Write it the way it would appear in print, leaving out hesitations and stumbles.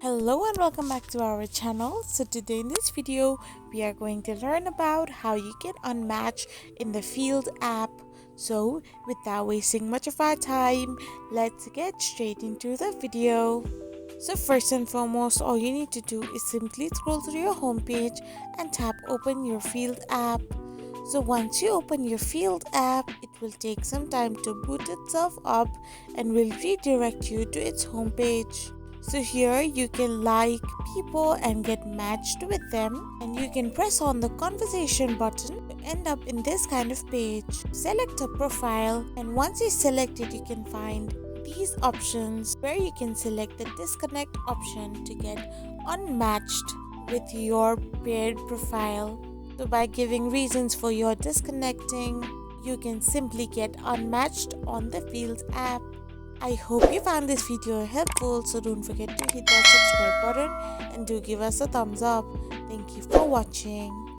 Hello and welcome back to our channel. So today in this video we are going to learn about how you can unmatch in the Field app. So without wasting much of our time, let's get straight into the video. So first and foremost, all you need to do is simply scroll through your homepage and tap open your Field app. So once you open your Field app, it will take some time to boot itself up and will redirect you to its homepage. So here you can like people and get matched with them, and you can press on the conversation button to end up in this kind of page. Select a profile, and once you select it, you can find these options where you can select the disconnect option to get unmatched with your paired profile. So by giving reasons for your disconnecting, you can simply get unmatched on the Field app. I hope you found this video helpful, so don't forget to hit that subscribe button and do give us a thumbs up. Thank you for watching.